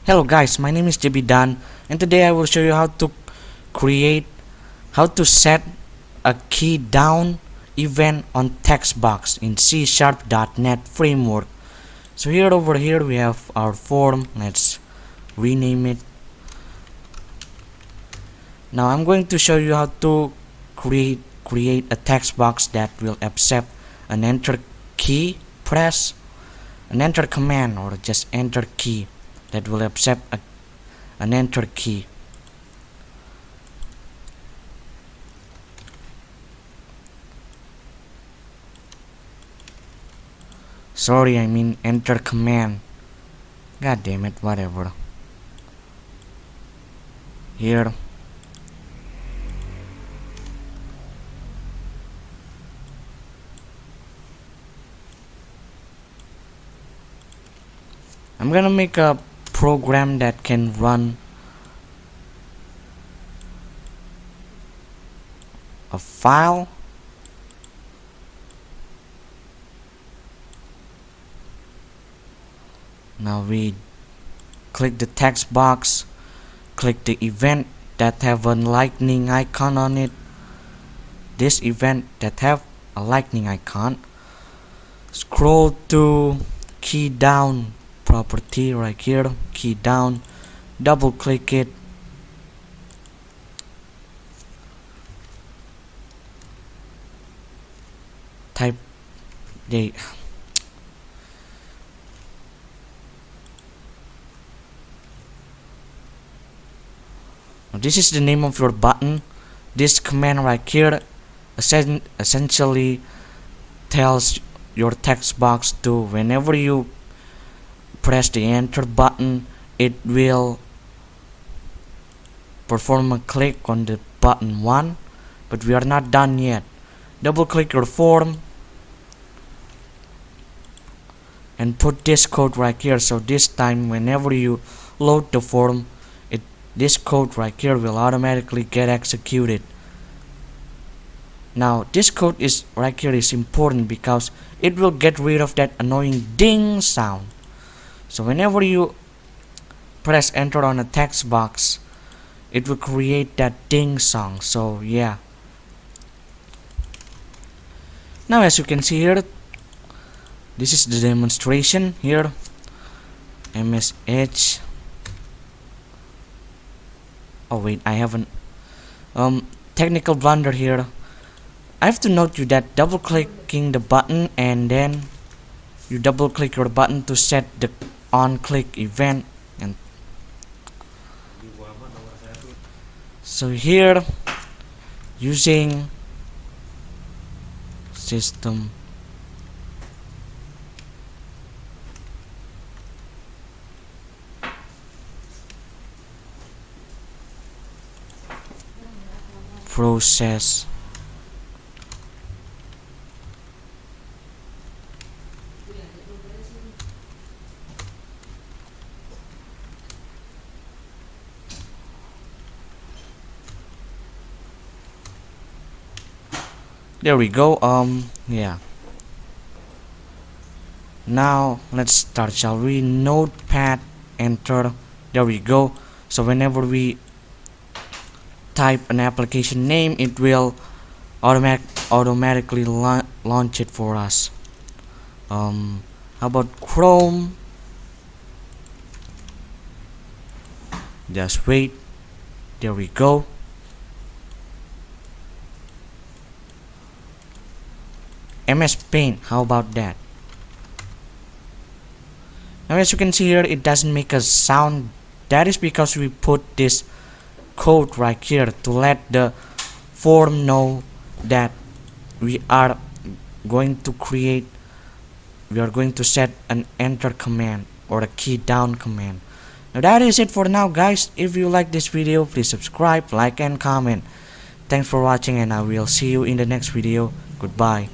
Hello guys, my name is JB Dan, and today I will show you how to set a key down event on text box in C#.NET framework. So over here we have our form. Let's rename it. Now I'm going to show you how to create a text box that will accept an enter key. Press an enter command or just enter key that will accept an enter key. Sorry, I mean enter command. God damn it, whatever. Here. I'm gonna make a program that can run a file. Now we click the text box, click the event that have a lightning icon on it, this event that have a lightning icon. Scroll to key down property right here, key down, double click it, type the this is the name of your button. This command right here essentially tells your text box to, whenever you press the enter button, it will perform a click on the button 1, but we are not done yet. Double click your form and put this code right here, so this time whenever you load the form, this code right here will automatically get executed. Now this code is right here is important because it will get rid of that annoying ding sound. So whenever you press enter on a text box, it will create that ding sound. So yeah. Now as you can see here, this is the demonstration here. MSH. Oh wait, I haven't technical blunder here. I have to note you that double clicking the button and then you double click your button to set the on click event, and so here using system process there we go. Yeah, now let's start, shall we? Notepad, enter. There we go. So whenever we type an application name, it will automatically launch it for us. How about Chrome? Just wait. There we go. MS Paint, how about that? Now as you can see here, it doesn't make a sound. That is because we put this code right here to let the form know that we are going to set an enter command or a key down command. Now that is it for now, guys. If you like this video, please subscribe, like and comment. Thanks for watching, and I will see you in the next video. Goodbye.